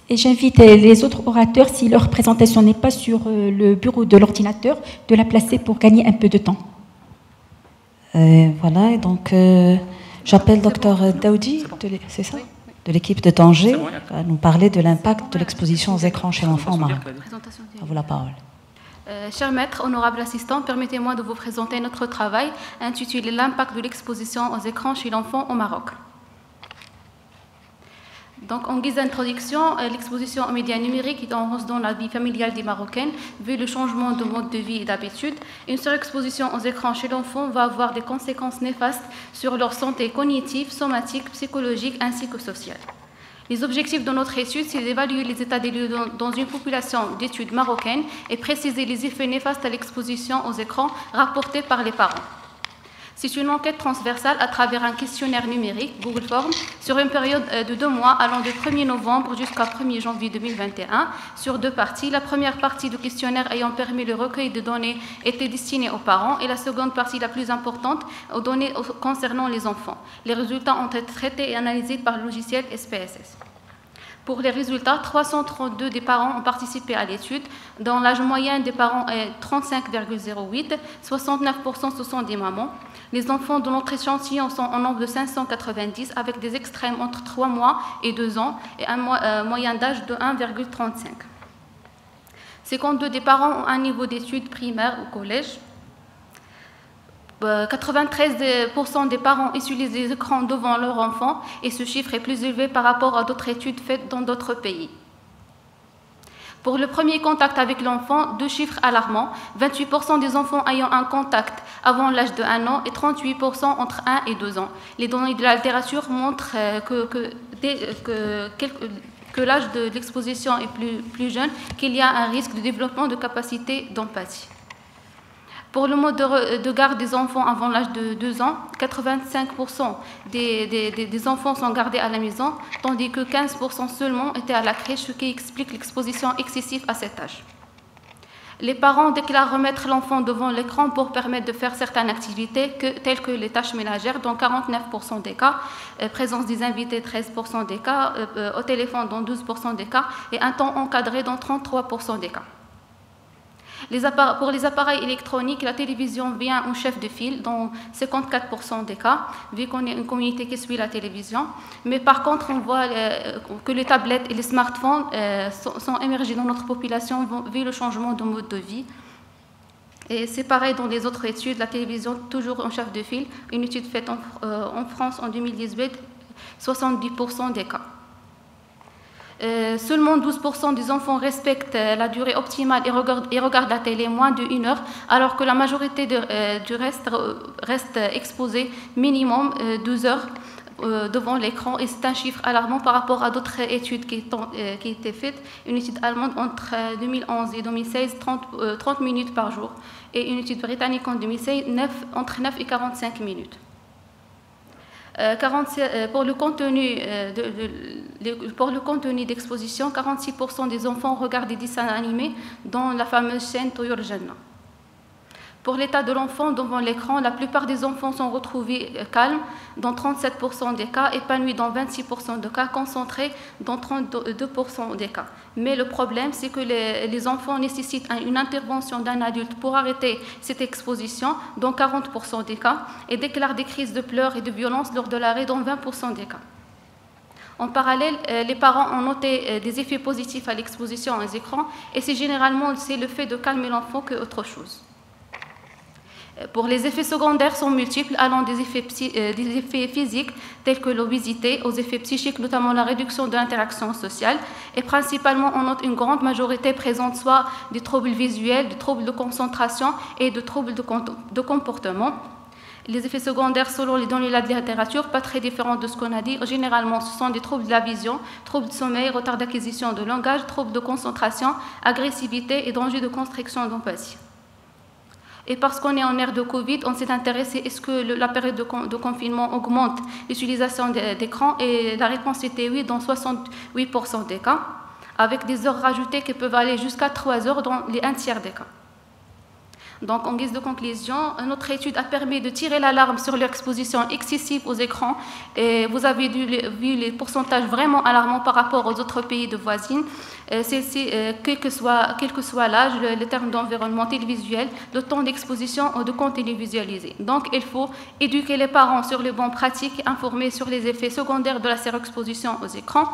Et j'invite les autres orateurs, si leur présentation n'est pas sur le bureau de l'ordinateur, de la placer pour gagner un peu de temps. Voilà, et donc j'appelle Dr Daoudi, c'est ça, de l'équipe de Tanger, à nous parler de l'impact de l'exposition aux écrans chez l'enfant au Maroc. À vous la parole. Chers maîtres, honorables assistants, permettez-moi de vous présenter notre travail intitulé « L'impact de l'exposition aux écrans chez l'enfant au Maroc ». Donc, en guise d'introduction, l'exposition aux médias numériques est en hausse dans la vie familiale des Marocaines, vu le changement de mode de vie et d'habitude. Une surexposition aux écrans chez l'enfant va avoir des conséquences néfastes sur leur santé cognitive, somatique, psychologique ainsi que sociale. Les objectifs de notre étude, c'est d'évaluer les états des lieux dans une population d'études marocaines et préciser les effets néfastes à l'exposition aux écrans rapportés par les parents. C'est une enquête transversale à travers un questionnaire numérique, Google Forms, sur une période de 2 mois allant du 1er novembre jusqu'à 1er janvier 2021, sur 2 parties. La première partie du questionnaire ayant permis le recueil de données était destinée aux parents et la seconde partie, la plus importante, aux données concernant les enfants. Les résultats ont été traités et analysés par le logiciel SPSS. Pour les résultats, 332 des parents ont participé à l'étude, dont l'âge moyen des parents est 35,08, 69% ce sont des mamans. Les enfants de notre échantillon sont en nombre de 590, avec des extrêmes entre 3 mois et 2 ans, et un moyen d'âge de 1,35. 52 des parents ont un niveau d'études primaires au collège. 93% des parents utilisent les écrans devant leurs enfants et ce chiffre est plus élevé par rapport à d'autres études faites dans d'autres pays. Pour le premier contact avec l'enfant, 2 chiffres alarmants, 28% des enfants ayant un contact avant l'âge de 1 an et 38% entre 1 et 2 ans. Les données de la littérature montrent que l'âge de l'exposition est plus jeune, qu'il y a un risque de développement de capacité d'empathie. Pour le mode de garde des enfants avant l'âge de 2 ans, 85% des enfants sont gardés à la maison, tandis que 15% seulement étaient à la crèche, ce qui explique l'exposition excessive à cet âge. Les parents déclarent remettre l'enfant devant l'écran pour permettre de faire certaines activités, telles que les tâches ménagères, dans 49% des cas, présence des invités, 13% des cas, au téléphone, dans 12% des cas, et un temps encadré, dans 33% des cas. Pour les appareils électroniques, la télévision vient en chef de file dans 54% des cas, vu qu'on est une communauté qui suit la télévision. Mais par contre, on voit que les tablettes et les smartphones sont émergés dans notre population vu le changement de mode de vie. Et c'est pareil dans les autres études, la télévision toujours en chef de file. Une étude faite en France en 2018, 70% des cas. Seulement 12% des enfants respectent la durée optimale et regardent la télé moins de 1 heure, alors que la majorité du reste exposée minimum 12 heures devant l'écran. Et c'est un chiffre alarmant par rapport à d'autres études qui étaient faites. Une étude allemande entre 2011 et 2016, 30 minutes par jour. Et une étude britannique en 2016, entre 9 et 45 minutes. Pour le contenu d'exposition, 46% des enfants regardent des dessins animés dans la fameuse chaîne Toyur Janna. Pour l'état de l'enfant devant l'écran, la plupart des enfants sont retrouvés calmes dans 37% des cas, épanouis dans 26% des cas, concentrés dans 32% des cas. Mais le problème, c'est que les enfants nécessitent une intervention d'un adulte pour arrêter cette exposition dans 40% des cas et déclarent des crises de pleurs et de violence lors de l'arrêt dans 20% des cas. En parallèle, les parents ont noté des effets positifs à l'exposition aux écrans et c'est généralement le fait de calmer l'enfant qu'autre chose. Pour les effets secondaires sont multiples, allant des effets physiques tels que l'obésité, aux effets psychiques, notamment la réduction de l'interaction sociale, et principalement on note une grande majorité présente soit des troubles visuels, des troubles de concentration et de troubles de comportement. Les effets secondaires, selon les données de la littérature, pas très différents de ce qu'on a dit. Généralement, ce sont des troubles de la vision, troubles de sommeil, retard d'acquisition de langage, troubles de concentration, agressivité et danger de constriction d'empathie. Et parce qu'on est en ère de Covid, on s'est intéressé, est-ce que la période de confinement augmente l'utilisation d'écran? Et la réponse était oui, dans 68% des cas, avec des heures rajoutées qui peuvent aller jusqu'à 3 heures dans les 1/3 des cas. Donc, en guise de conclusion, notre étude a permis de tirer l'alarme sur l'exposition excessive aux écrans. Et vous avez vu les pourcentages vraiment alarmants par rapport aux autres pays de voisines. Quel que soit l'âge, le terme d'environnement télévisuel, le temps d'exposition ou de contenu visualisé. Donc, il faut éduquer les parents sur les bonnes pratiques, informer sur les effets secondaires de la surexposition aux écrans.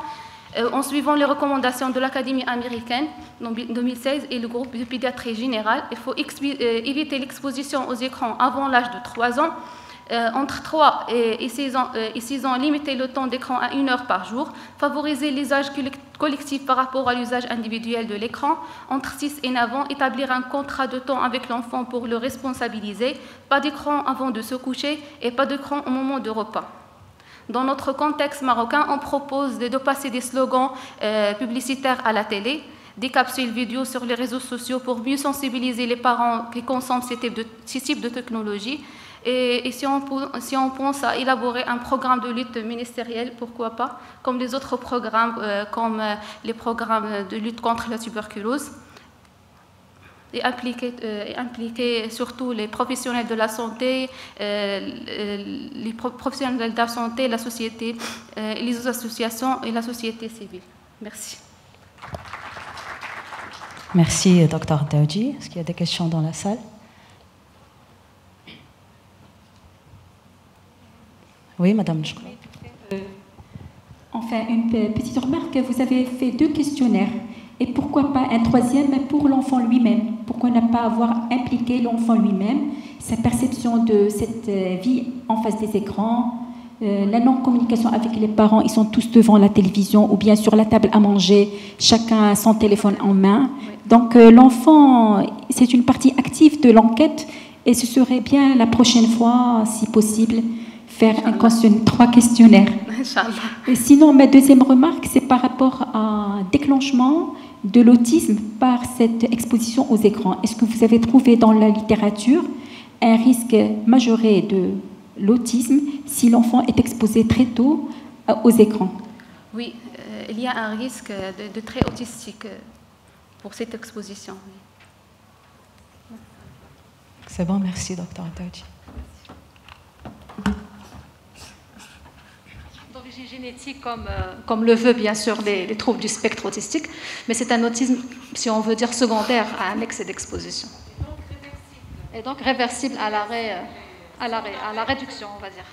En suivant les recommandations de l'Académie américaine en 2016 et le groupe de pédiatrie générale, il faut éviter l'exposition aux écrans avant l'âge de 3 ans. Entre 3 et 6 ans, limiter le temps d'écran à 1 heure par jour, favoriser l'usage collectif par rapport à l'usage individuel de l'écran. Entre 6 et 9 ans, établir un contrat de temps avec l'enfant pour le responsabiliser, pas d'écran avant de se coucher et pas d'écran au moment de repas. Dans notre contexte marocain, on propose de passer des slogans publicitaires à la télé, des capsules vidéo sur les réseaux sociaux pour mieux sensibiliser les parents qui consomment ces types de technologies. Et si on pense à élaborer un programme de lutte ministériel, pourquoi pas, comme les autres programmes, comme les programmes de lutte contre la tuberculose, et impliquer surtout les professionnels de la santé, la société, les associations et la société civile. Merci. Merci, Dr Daoudi. Est-ce qu'il y a des questions dans la salle? Oui, madame. Enfin, une petite remarque. Vous avez fait 2 questionnaires. Et pourquoi pas un 3e pour l'enfant lui-même? Pourquoi ne pas avoir impliqué l'enfant lui-même, sa perception de cette vie en face des écrans, la non-communication avec les parents, ils sont tous devant la télévision ou bien sur la table à manger, chacun a son téléphone en main. Donc l'enfant, c'est une partie active de l'enquête et ce serait bien la prochaine fois, si possible, faire 3 questionnaires. Et sinon, ma 2e remarque, c'est par rapport à un déclenchement de l'autisme par cette exposition aux écrans. Est-ce que vous avez trouvé dans la littérature un risque majoré de l'autisme si l'enfant est exposé très tôt aux écrans? Oui, il y a un risque de trait autistique pour cette exposition. C'est bon, merci, Dr Daoudi. D'origine génétique, comme le veut bien sûr les troubles du spectre autistique, mais c'est un autisme, si on veut dire, secondaire à un excès d'exposition. Et donc réversible à la réduction, on va dire.